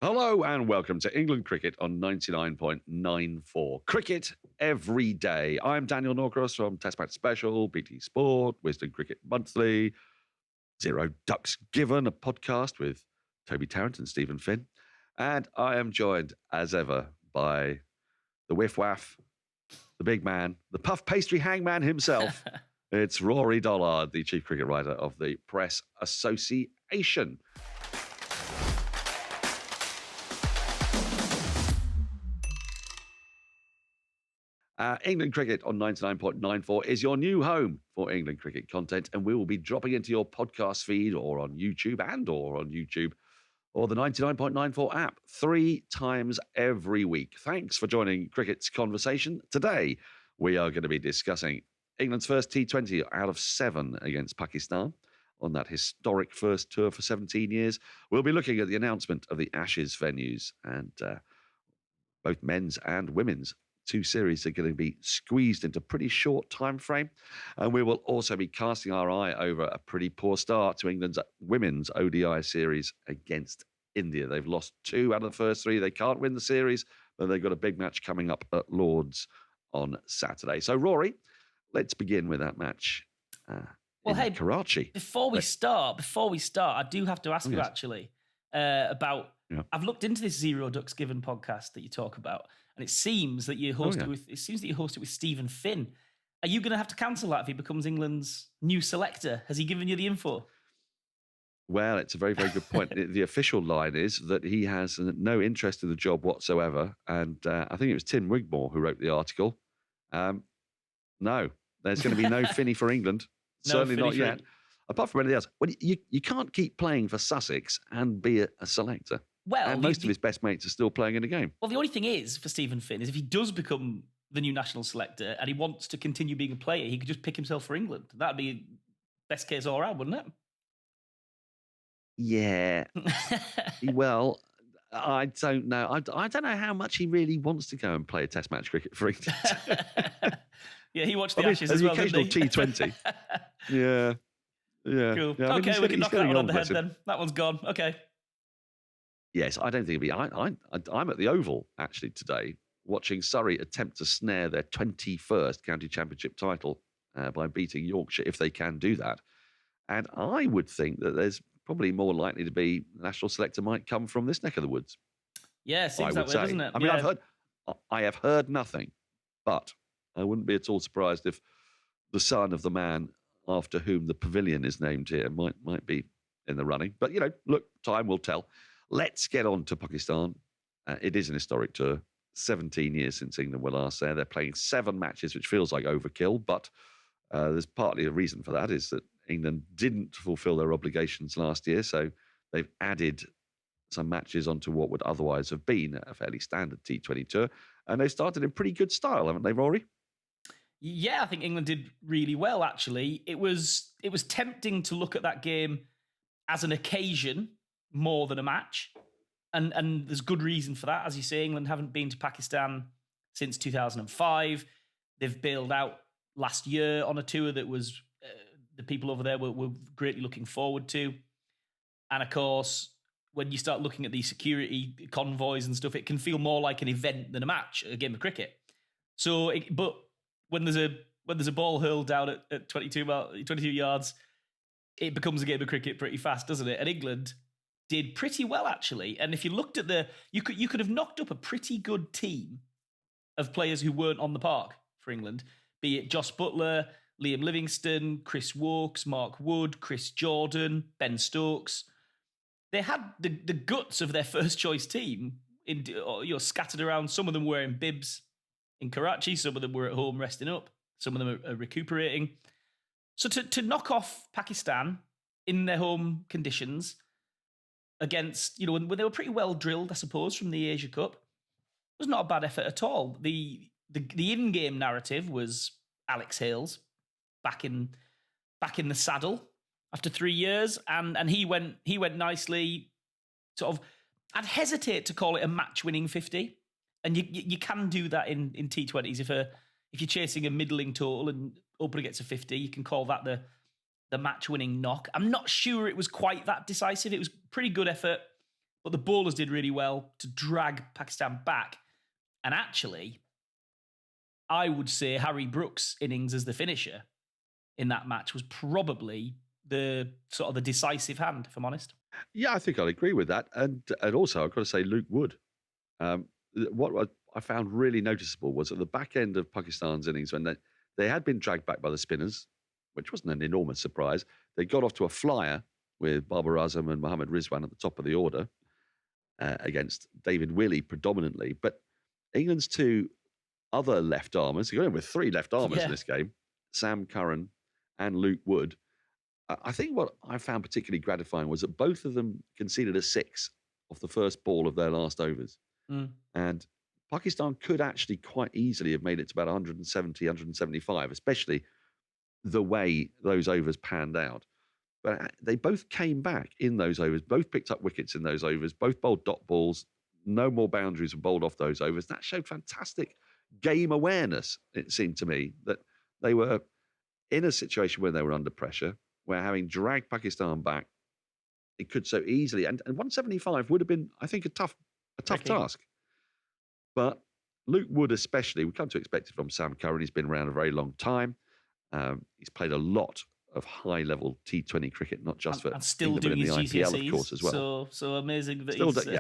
Hello and welcome to England Cricket on 99.94. Cricket every day. I'm Daniel Norcross from Test Match Special, BT Sport, Wisden Cricket Monthly, Zero Ducks Given, a podcast with Toby Tarrant and Stephen Finn. And I am joined, as ever, by the whiff waff, the big man, the puff pastry hangman himself. It's Rory Dollard, the chief cricket writer of the Press Association. England Cricket on 99.94 is your new home for England cricket content, and we will be dropping into your podcast feed or on YouTube or the 99.94 app 3 times every week. Thanks for joining Cricket's Conversation. Today, we are going to be discussing England's first T20 out of 7 against Pakistan on that historic first tour for 17 years. We'll be looking at the announcement of the Ashes venues, and both men's and women's 2 series are going to be squeezed into a pretty short time frame. And we will also be casting our eye over a pretty poor start to England's women's ODI series against India. They've lost 2 out of the first 3. They can't win the series, but they've got a big match coming up at Lord's on Saturday. So, Rory, let's begin with that match in Karachi. Before we start, I do have to ask you actually about. Yeah. I've looked into this Zero Ducks Given podcast that you talk about, and it seems that you host it with Stephen Finn. Are you going to have to cancel that if he becomes England's new selector? Has he given you the info? Well, it's a very, very good point. The official line is that he has no interest in the job whatsoever, and I think it was Tim Wigmore who wrote the article. No, there's going to be no Finney for England. Certainly not yet. Apart from anything else, you can't keep playing for Sussex and be a selector. Well, and most of his best mates are still playing in the game. Well, the only thing is, for Stephen Finn, is if he does become the new national selector and he wants to continue being a player, he could just pick himself for England. That'd be best case all around, wouldn't it? Yeah. Well, I don't know. I don't know how much he really wants to go and play a Test match cricket for England. Yeah, he watched the Ashes as well, the occasional T20. Yeah. Yeah. Cool. Yeah, okay, we can knock that one on the head then. That one's gone. Okay. Yes, I don't think it'll be. I'm at the Oval actually today, watching Surrey attempt to snare their 21st county championship title by beating Yorkshire, if they can do that. And I would think that there's probably more likely to be the national selector might come from this neck of the woods. Yeah, seems that way, doesn't it? I mean, I have heard nothing, but I wouldn't be at all surprised if the son of the man after whom the pavilion is named here might be in the running. But look, time will tell. Let's get on to Pakistan. It is an historic tour. 17 years since England were last there. They're playing 7 matches, which feels like overkill, but there's partly a reason for that, is that England didn't fulfill their obligations last year, so they've added some matches onto what would otherwise have been a fairly standard T20 tour, and they started in pretty good style, haven't they, Rory? Yeah, I think England did really well, actually. It was tempting to look at that game as an occasion more than a match. And there's good reason for that. As you say, England haven't been to Pakistan since 2005. They've bailed out last year on a tour that was the people over there were greatly looking forward to. And of course, when you start looking at these security convoys and stuff, it can feel more like an event than a match, a game of cricket. But when there's a ball hurled down at 22 yards, it becomes a game of cricket pretty fast, doesn't it? And England did pretty well, actually. And if you looked at you could have knocked up a pretty good team of players who weren't on the park for England, be it Joss Buttler, Liam Livingstone, Chris Wokes, Mark Wood, Chris Jordan, Ben Stokes. They had the guts of their first choice team scattered around. Some of them were in bibs in Karachi, some of them were at home resting up, some of them are recuperating. So to knock off Pakistan in their home conditions against, when they were pretty well drilled, I suppose, from the Asia Cup, was not a bad effort at all. The in-game narrative was Alex Hales back in the saddle after 3 years, and he went nicely. Sort of, I'd hesitate to call it a match-winning 50, and you can do that in T20s if you're chasing a middling total and opener gets a 50, you can call that the match-winning knock. I'm not sure it was quite that decisive. It was pretty good effort. But the bowlers did really well to drag Pakistan back. And actually, I would say Harry Brooks' innings as the finisher in that match was probably the sort of the decisive hand, if I'm honest. Yeah, I think I'd agree with that. And also, I've got to say, Luke Wood. What I found really noticeable was at the back end of Pakistan's innings, when they had been dragged back by the spinners, which wasn't an enormous surprise. They got off to a flyer with Babar Azam and Mohammad Rizwan at the top of the order against David Willey predominantly. But England's two other left armers, you're going with three left armers in this game, Sam Curran and Luke Wood. I think what I found particularly gratifying was that both of them conceded a 6 off the first ball of their last overs. And Pakistan could actually quite easily have made it to about 170, 175, especially the way those overs panned out. But they both came back in those overs, both picked up wickets in those overs, both bowled dot balls, no more boundaries were bowled off those overs. That showed fantastic game awareness, it seemed to me, that they were in a situation where they were under pressure, where having dragged Pakistan back, it could so easily, and 175 would have been, I think, a tough task. But Luke Wood especially, we come to expect it from Sam Curran. He's been around a very long time. He's played a lot of high-level T20 cricket, not just for and still England, doing but in his the GCSEs, IPL, of course, as well. So amazing that still he's...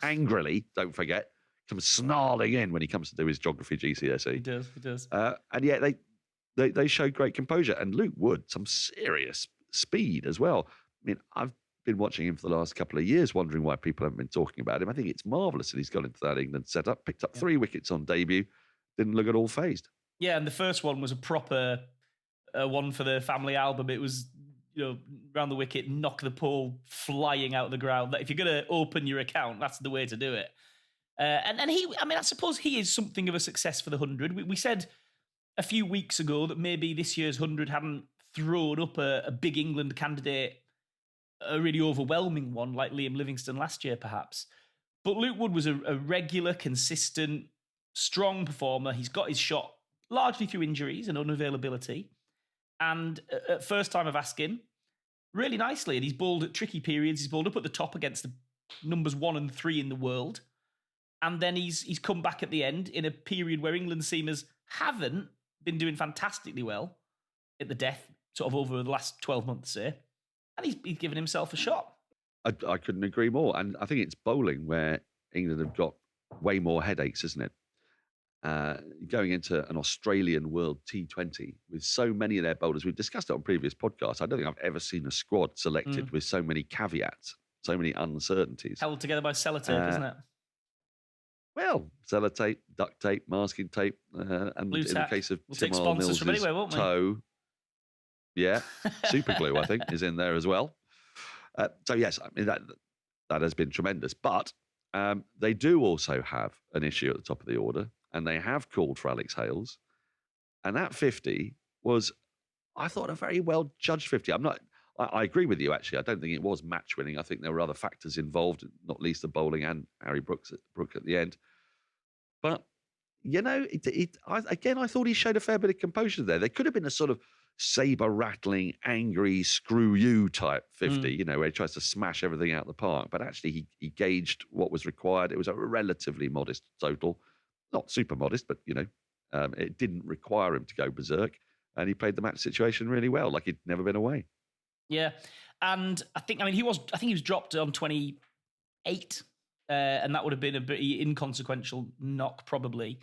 angrily, don't forget, comes snarling in when he comes to do his geography GCSE. He does. And yet they showed great composure. And Luke Wood, some serious speed as well. I mean, I've been watching him for the last couple of years, wondering why people haven't been talking about him. I think it's marvellous that he's got into that England setup, picked up 3 wickets on debut, didn't look at all phased. Yeah, and the first one was a proper one for the family album. It was, round the wicket, knock the pole flying out of the ground. If you're going to open your account, that's the way to do it. And he, I suppose he is something of a success for the 100. We said a few weeks ago that maybe this year's 100 hadn't thrown up a big England candidate, a really overwhelming one like Liam Livingstone last year, perhaps. But Luke Wood was a regular, consistent, strong performer. He's got his shot largely through injuries and unavailability. And at first time of asking, really nicely. And he's bowled at tricky periods. He's bowled up at the top against the numbers 1 and 3 in the world. And then he's come back at the end in a period where England seamers haven't been doing fantastically well at the death, sort of over the last 12 months, say. And he's given himself a shot. I couldn't agree more. And I think it's bowling where England have got way more headaches, isn't it? Going into an Australian World T20 with so many of their bowlers. We've discussed it on previous podcasts. I don't think I've ever seen a squad selected with so many caveats, so many uncertainties. Held together by sellotape, isn't it? Well, sellotape, duct tape, masking tape, and Blue in tack. the case of We'll Tim take sponsors from anywhere, won't we? toe. Yeah, super glue, I think, is in there as well. So yes, I mean that has been tremendous. But they do also have an issue at the top of the order, and they have called for Alex Hales, and that 50 was, I thought, a very well judged 50. I agree with you, actually. I don't think it was match winning. I think there were other factors involved, not least the bowling and Harry Brook at the end. But, I thought he showed a fair bit of composure there. There could have been a sort of saber-rattling, angry, screw you type 50, where he tries to smash everything out of the park. But actually, he gauged what was required. It was a relatively modest total. Not super modest, but, it didn't require him to go berserk. And he played the match situation really well, like he'd never been away. Yeah, and I think he was dropped on 28, and that would have been a pretty inconsequential knock probably.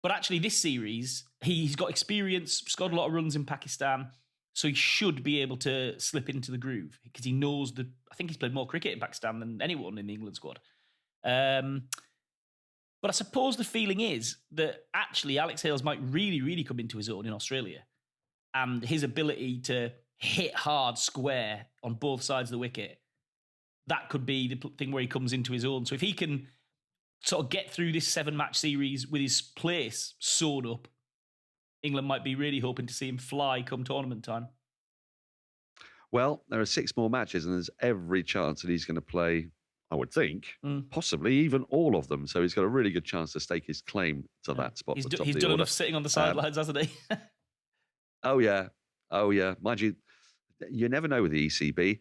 But actually, this series, he's got experience, scored a lot of runs in Pakistan, so he should be able to slip into the groove because he knows I think he's played more cricket in Pakistan than anyone in the England squad. But I suppose the feeling is that actually Alex Hales might really, really come into his own in Australia, and his ability to hit hard square on both sides of the wicket, that could be the thing where he comes into his own. So if he can sort of get through this 7-match series with his place sewn up, England might be really hoping to see him fly come tournament time. Well, there are 6 more matches, and there's every chance that he's going to play, I would think, possibly even all of them. So he's got a really good chance to stake his claim to that spot. He's done enough sitting on the sidelines, hasn't he? Oh, yeah. Mind you, you never know with the ECB.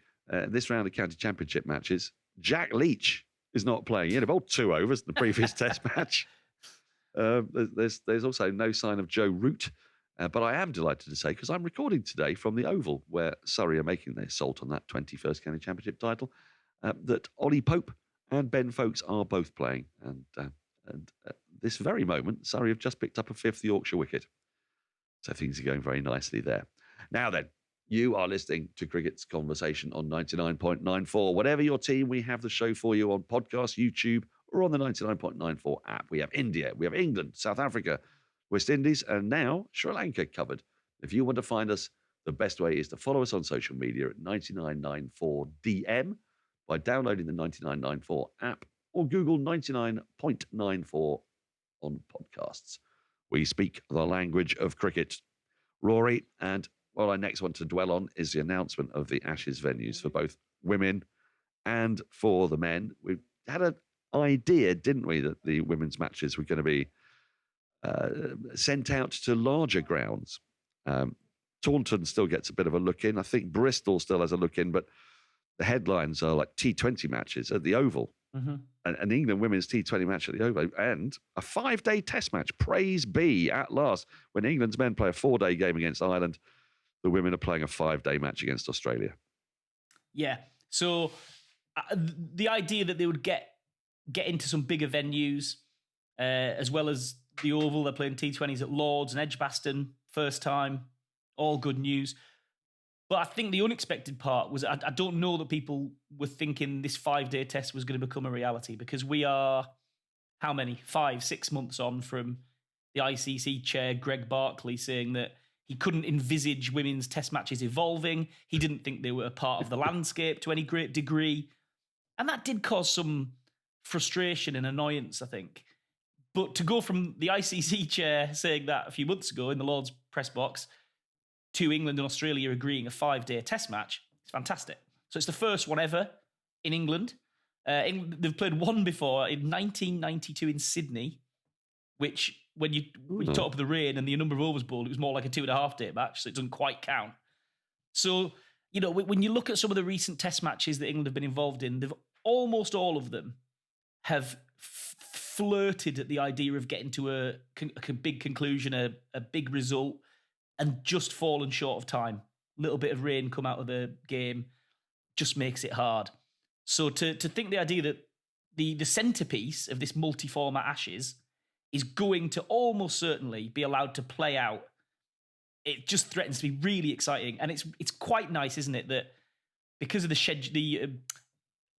this round of county championship matches, Jack Leach is not playing. He had about 2 overs in the previous test match. There's also no sign of Joe Root. But I am delighted to say, because I'm recording today from the Oval, where Surrey are making their assault on that 21st County Championship title, that Ollie Pope and Ben Folkes are both playing. And at this very moment, Surrey have just picked up a 5th Yorkshire wicket. So things are going very nicely there. Now then, you are listening to Cricket's Conversation on 99.94. Whatever your team, we have the show for you on podcast, YouTube, or on the 99.94 app. We have India, we have England, South Africa, West Indies, and now Sri Lanka covered. If you want to find us, the best way is to follow us on social media at 9994DM by downloading the 9994 app or Google 99.94 on podcasts. We speak the language of cricket. Rory, and what I next want to dwell on is the announcement of the Ashes venues for both women and for the men. We had an idea, didn't we, that the women's matches were going to be sent out to larger grounds. Taunton still gets a bit of a look in. I think Bristol still has a look in, but the headlines are like T20 matches at the Oval. Mm-hmm. And England women's T20 match at the Oval, and a 5-day test match. Praise be at last. When England's men play a 4-day game against Ireland, the women are playing a 5-day match against Australia. Yeah. So the idea that they would get into some bigger venues, as well as the Oval, they're playing T20s at Lords and Edgbaston, first time, all good news. But I think the unexpected part was I don't know that people were thinking this 5-day test was going to become a reality, because we are, how many, 5-6 months on from the ICC chair, Greg Barclay, saying that he couldn't envisage women's test matches evolving. He didn't think they were a part of the landscape to any great degree. And that did cause some frustration and annoyance, I think. But to go from the ICC chair saying that a few months ago in the Lord's press box to England and Australia agreeing a 5-day test match, it's fantastic. So it's the first one ever in England. They've played one before in 1992 in Sydney, which when you top up the rain and the number of overs bowled, it was more like a 2.5-day match, so it doesn't quite count. So, when you look at some of the recent test matches that England have been involved in, almost all of them have flirted at the idea of getting to a big conclusion, a big result, and just fallen short of time. A little bit of rain come out of the game just makes it hard. So to think the idea that the centerpiece of this multi-format Ashes is going to almost certainly be allowed to play out, it just threatens to be really exciting. And it's quite nice, isn't it, that because of the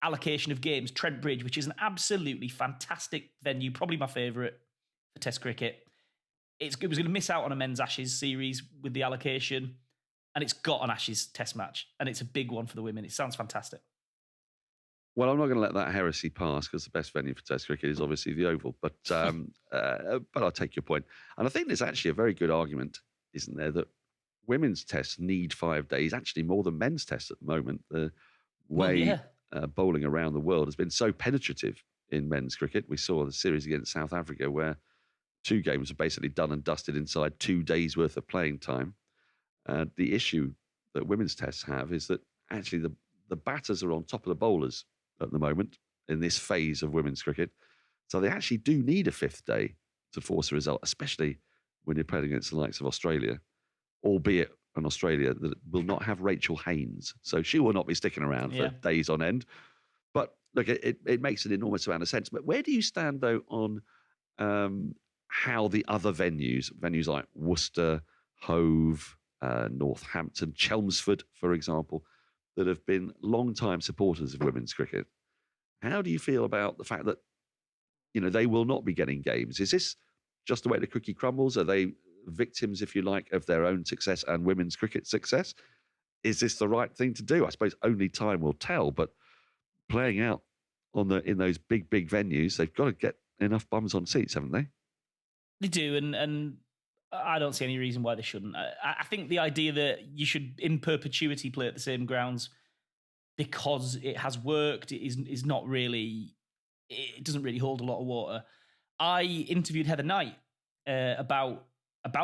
allocation of games, Trent Bridge, which is an absolutely fantastic venue, probably my favourite for Test cricket, it was going to miss out on a men's Ashes series with the allocation, and it's got an Ashes Test match, and it's a big one for the women. It sounds fantastic. Well, I'm not going to let that heresy pass, because the best venue for Test cricket is obviously the Oval. But I'll take your point. And I think there's actually a very good argument, isn't there, that women's tests need 5 days, actually more than men's tests at the moment. The way bowling around the world has been so penetrative in men's cricket. We saw the series against South Africa where 2 games were basically done and dusted inside 2 days' worth of playing time. The issue that women's tests have is that actually the batters are on top of the bowlers at the moment in this phase of women's cricket. So they actually do need a 5th day to force a result, especially when you're playing against the likes of Australia, albeit an Australia that will not have Rachel Haynes. So she will not be sticking around for days on end. But look, it makes an enormous amount of sense. But where do you stand, though, on how the other venues like Worcester, Hove, Northampton, Chelmsford, for example, that have been long-time supporters of women's cricket, how do you feel about the fact that, they will not be getting games? Is this just the way the cookie crumbles? Are they victims, if you like, of their own success and women's cricket success? Is this the right thing to do? I suppose only time will tell, but playing out in those big venues, they've got to get enough bums on seats, haven't they? They do, and I don't see any reason why they shouldn't. I think the idea that you should in perpetuity play at the same grounds because it has worked is not really, it doesn't really hold a lot of water. I interviewed Heather Knight about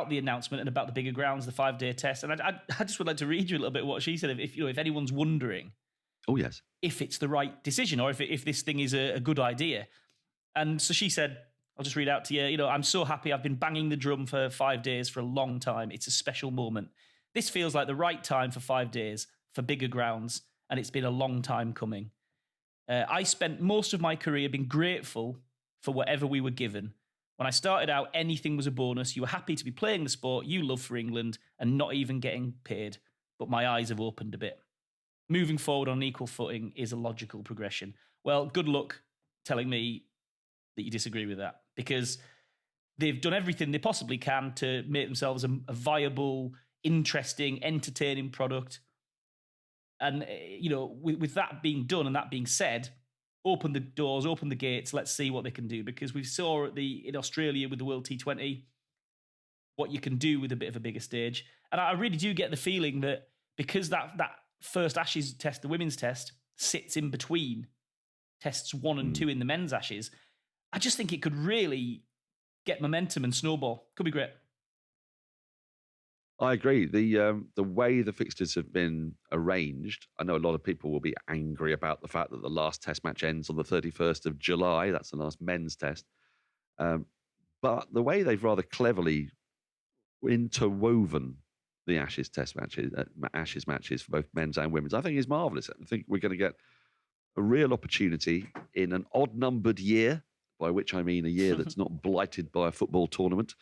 the announcement and about the bigger grounds, the 5-day test, and I just would like to read you a little bit what she said. If anyone's wondering, Oh, yes. if it's the right decision or if this thing is a good idea. And so she said, I'll just read out to you, I'm so happy. I've been banging the drum for 5 days for a long time. It's a special moment. This feels like the right time for 5 days for bigger grounds, and it's been a long time coming. I spent most of my career being grateful for whatever we were given. When I started out, anything was a bonus. You were happy to be playing the sport you love for England and not even getting paid. But my eyes have opened a bit. Moving forward on an equal footing is a logical progression. Well, good luck telling me that you disagree with that, because they've done everything they possibly can to make themselves a viable, interesting, entertaining product. And, with that being done and that being said, open the doors, open the gates, let's see what they can do. Because we saw in Australia with the World T20 what you can do with a bit of a bigger stage. And I really do get the feeling that because that first Ashes test, the women's test, sits in between tests 1 and 2 in the men's Ashes, I just think it could really get momentum and snowball. Could be great. I agree. The way the fixtures have been arranged, I know a lot of people will be angry about the fact that the last test match ends on the 31st of July. That's the last men's test. But the way they've rather cleverly interwoven the Ashes test matches, Ashes matches for both men's and women's, I think is marvellous. I think we're going to get a real opportunity in an odd-numbered year, by which I mean a year that's not blighted by a football tournament,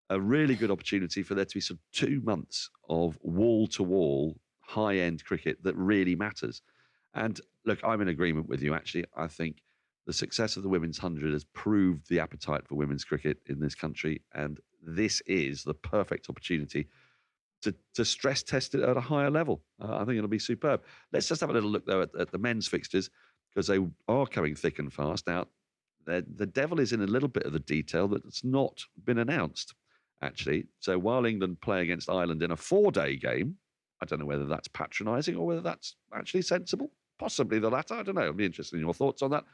a really good opportunity for there to be some 2 months of wall-to-wall, high-end cricket that really matters. And look, I'm in agreement with you, actually. I think the success of the Women's 100 has proved the appetite for women's cricket in this country, and this is the perfect opportunity to stress test it at a higher level. I think it'll be superb. Let's just have a little look, though, at the men's fixtures, because they are coming thick and fast. Now, the devil is in a little bit of the detail that's not been announced, actually. So while England play against Ireland in a 4-day game, I don't know whether that's patronising or whether that's actually sensible. Possibly the latter. I don't know. I'd be interested in your thoughts on that.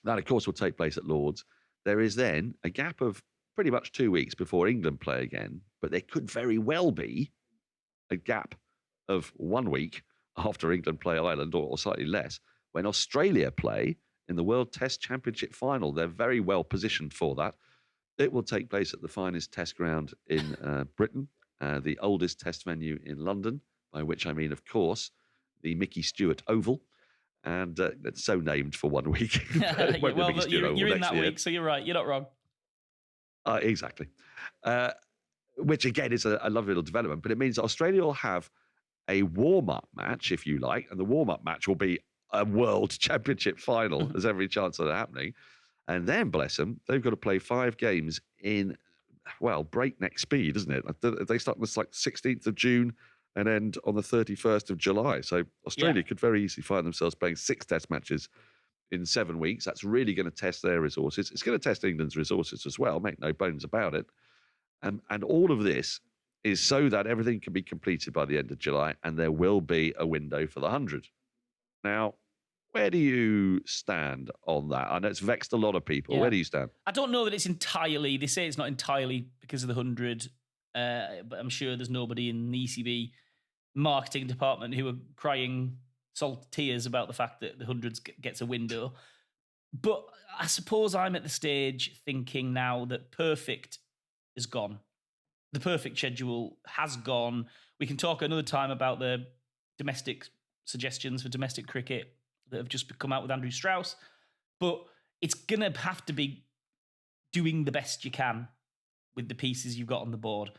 That, of course, will take place at Lord's. There is then a gap of pretty much 2 weeks before England play again, but there could very well be a gap of 1 week after England play Ireland, or slightly less, when Australia play in the World Test Championship final. They're very well positioned for that. It will take place at the finest test ground in Britain, the oldest test venue in London, by which I mean, of course, the Mickey Stewart Oval. And it's so named for 1 week. You're in that week, so you're right. You're not wrong. Exactly. Which, again, is a lovely little development. But it means Australia will have a warm-up match, if you like, and the warm-up match will be a World Championship final. There's every chance of that happening. And then, bless them, they've got to play 5 games in, well, breakneck speed, isn't it? They start on the 16th of June and end on the 31st of July. So Australia could very easily find themselves playing 6 test matches in 7 weeks. That's really going to test their resources. It's going to test England's resources as well, make no bones about it. And all of this is so that everything can be completed by the end of July, and there will be a window for the 100. Now, where do you stand on that? I know it's vexed a lot of people. Yeah. Where do you stand? I don't know that it's entirely, they say it's not entirely because of the 100, but I'm sure there's nobody in the ECB marketing department who are crying salt tears about the fact that the 100 gets a window. But I suppose I'm at the stage thinking now that perfect is gone. The perfect schedule has gone. We can talk another time about the domestic suggestions for domestic cricket that have just come out with Andrew Strauss. But it's going to have to be doing the best you can with the pieces you've got on the board.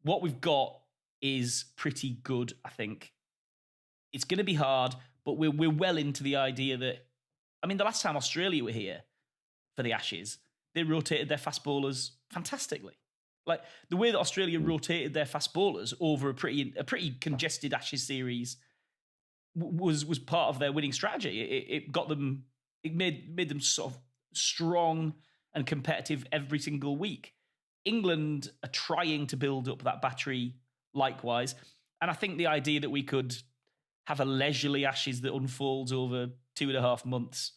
What we've got is pretty good, I think. It's going to be hard, but we're well into the idea that, I mean, the last time Australia were here for the Ashes, they rotated their fast bowlers fantastically. Like, the way that Australia rotated their fast bowlers over a pretty congested Ashes series was part of their winning strategy. It got them, it made them sort of strong and competitive every single week. England are trying to build up that battery likewise. And I think the idea that we could have a leisurely Ashes that unfolds over 2.5 months,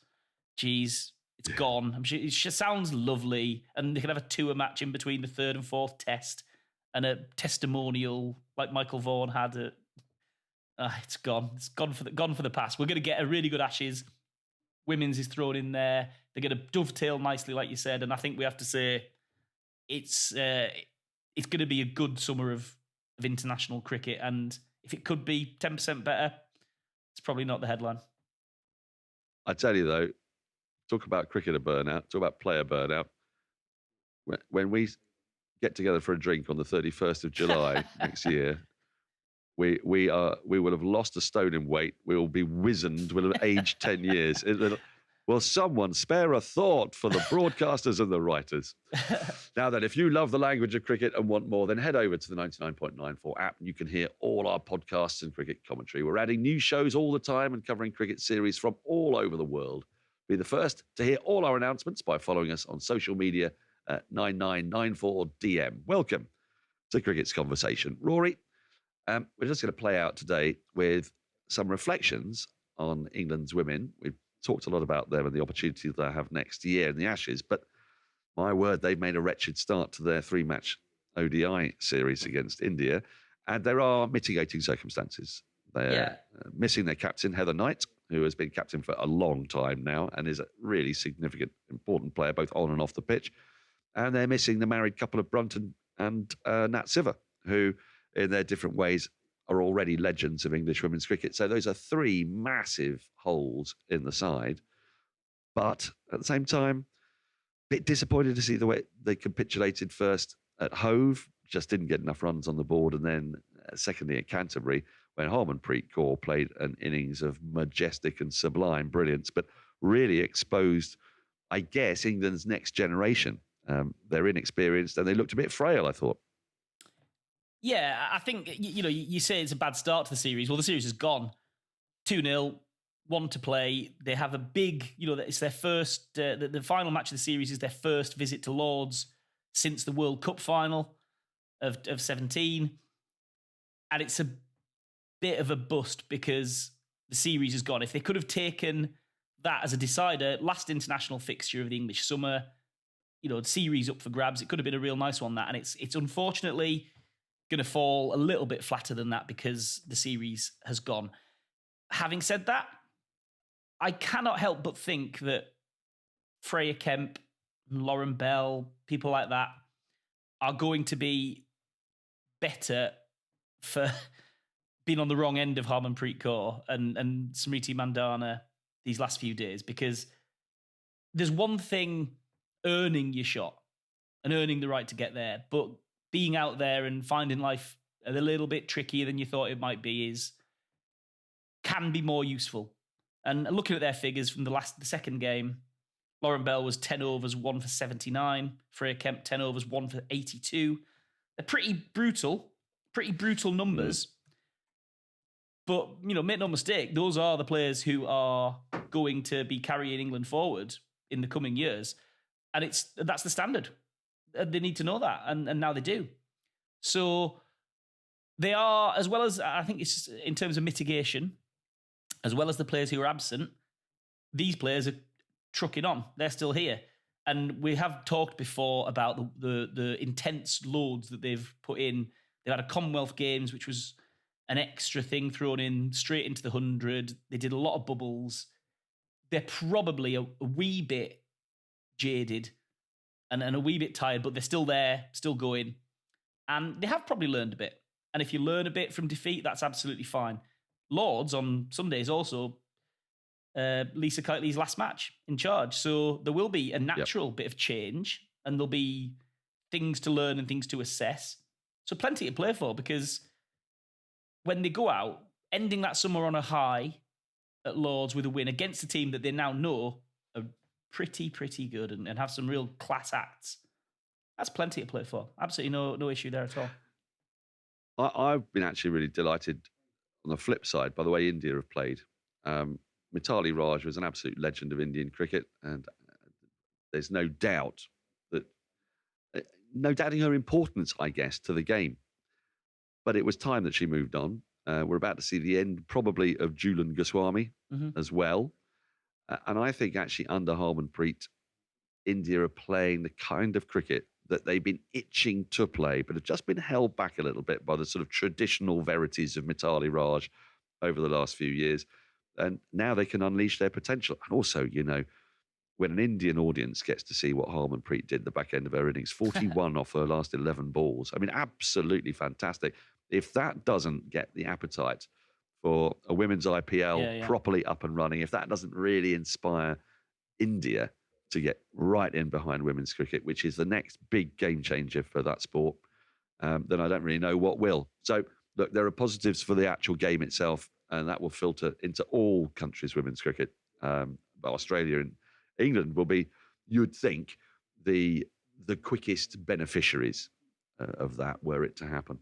geez, it's gone. I'm sure it just sounds lovely. And they can have a tour match in between the 3rd and 4th test and a testimonial like Michael Vaughan had at It's gone. It's gone for the past. We're going to get a really good Ashes. Women's is thrown in there. They're going to dovetail nicely, like you said. And I think we have to say it's going to be a good summer of international cricket. And if it could be 10% better, it's probably not the headline. I tell you though, talk about cricketer burnout, talk about player burnout. When we get together for a drink on the 31st of July next year, we will have lost a stone in weight. We will be wizened. We'll have aged 10 years. Will someone spare a thought for the broadcasters and the writers? Now then, if you love the language of cricket and want more, then head over to the 99.94 app and you can hear all our podcasts and cricket commentary. We're adding new shows all the time and covering cricket series from all over the world. Be the first to hear all our announcements by following us on social media at 9994DM. Welcome to Cricket's Conversation. Rory, we're just going to play out today with some reflections on England's women. We've talked a lot about them and the opportunities they have next year in the Ashes, but my word, they've made a wretched start to their 3-match ODI series against India, and there are mitigating circumstances. They're missing their captain, Heather Knight, who has been captain for a long time now and is a really significant, important player, both on and off the pitch. And they're missing the married couple of Brunton and Nat Siver, who, in their different ways, are already legends of English women's cricket. So those are 3 massive holes in the side. But at the same time, a bit disappointed to see the way they capitulated first at Hove, just didn't get enough runs on the board, and then secondly at Canterbury, when Harmanpreet Kaur played an innings of majestic and sublime brilliance, but really exposed, I guess, England's next generation. They're inexperienced and they looked a bit frail, I thought. Yeah, I think, you say it's a bad start to the series. Well, the series is gone. 2-0, 1 to play. They have a big, it's their first, the final match of the series is their first visit to Lord's since the World Cup final of 17. And it's a bit of a bust because the series is gone. If they could have taken that as a decider, last international fixture of the English summer, series up for grabs, it could have been a real nice one, that. And it's unfortunately going to fall a little bit flatter than that because the series has gone. Having said that, I cannot help but think that Freya Kemp, Lauren Bell, people like that are going to be better for being on the wrong end of Harmanpreet Kaur and Smriti Mandana these last few days, because there's one thing earning your shot and earning the right to get there, but being out there and finding life a little bit trickier than you thought it might be can be more useful. And looking at their figures from the second game, Lauren Bell was 10 overs, 1 for 79. Freya Kemp, 10 overs, 1 for 82. They're pretty brutal numbers. But, make no mistake, those are the players who are going to be carrying England forward in the coming years. And that's the standard. They need to know that, and now they do. So they are, as well as, I think it's in terms of mitigation, as well as the players who are absent, these players are trucking on. They're still here. And we have talked before about the intense loads that they've put in. They've had a Commonwealth Games, which was an extra thing thrown in straight into the 100. They did a lot of bubbles. They're probably a wee bit jaded and a wee bit tired, but they're still there, still going. And they have probably learned a bit. And if you learn a bit from defeat, that's absolutely fine. Lords on Sundays also Lisa Keightley's last match in charge. So there will be a natural bit of change and there'll be things to learn and things to assess. So plenty to play for, because when they go out, ending that summer on a high at Lords with a win against a team that they now know are pretty good and have some real class acts, that's plenty to play for. Absolutely no issue there at all. I've been actually really delighted on the flip side by the way India have played. Mithali Raj was an absolute legend of Indian cricket, and there's no doubt that, no doubting her importance, I guess, to the game. But it was time that she moved on. We're about to see the end, probably, of Julan Goswami as well. And I think actually under Harmanpreet, India are playing the kind of cricket that they've been itching to play, but have just been held back a little bit by the sort of traditional verities of Mithali Raj over the last few years. And now they can unleash their potential. And also, when an Indian audience gets to see what Harmanpreet did at the back end of her innings, 41 off her last 11 balls. I mean, absolutely fantastic. If that doesn't get the appetite for a women's IPL properly up and running, if that doesn't really inspire India to get right in behind women's cricket, which is the next big game changer for that sport, then I don't really know what will. So, look, there are positives for the actual game itself, and that will filter into all countries' women's cricket. But Australia and England will be, you'd think, the quickest beneficiaries of that were it to happen.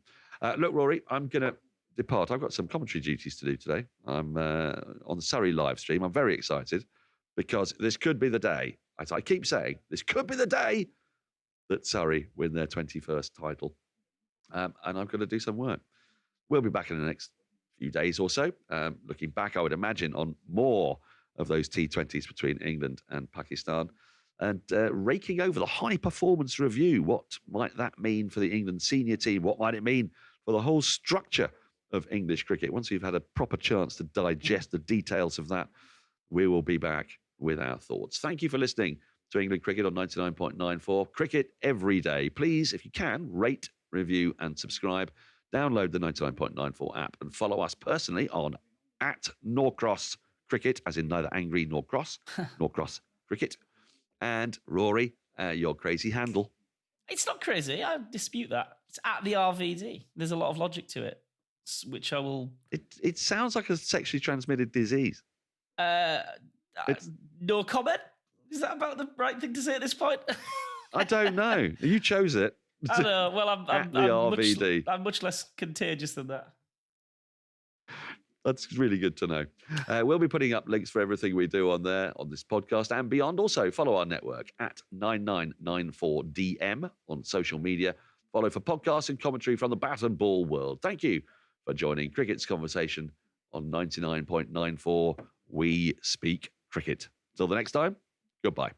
Look, Rory, I'm going to depart. I've got some commentary duties to do today. I'm on the Surrey live stream. I'm very excited because this could be the day, as I keep saying, this could be the day that Surrey win their 21st title. And I've got to do some work. We'll be back in the next few days or so. Looking back, I would imagine, on more of those T20s between England and Pakistan, and raking over the high performance review. What might that mean for the England senior team? What might it mean for the whole structure of English cricket? Once we've had a proper chance to digest the details of that, we will be back with our thoughts. Thank you for listening to England Cricket on 99.94. Cricket every day. Please, if you can, rate, review and subscribe. Download the 99.94 app and follow us personally on @Norcross Cricket, as in neither angry nor cross, Norcross Cricket. And Rory, your crazy handle. It's not crazy. I dispute that. It's at the RVD. There's a lot of logic to it, which I will... It sounds like a sexually transmitted disease. No comment? Is that about the right thing to say at this point? I don't know. You chose it. I know. Well, I'm much less contagious than that. That's really good to know. We'll be putting up links for everything we do on there, on this podcast and beyond. Also, follow our network at 9994DM on social media. Follow for podcasts and commentary from the bat and ball world. Thank you for joining Cricket's Conversation on 99.94. We speak cricket. Till the next time, goodbye.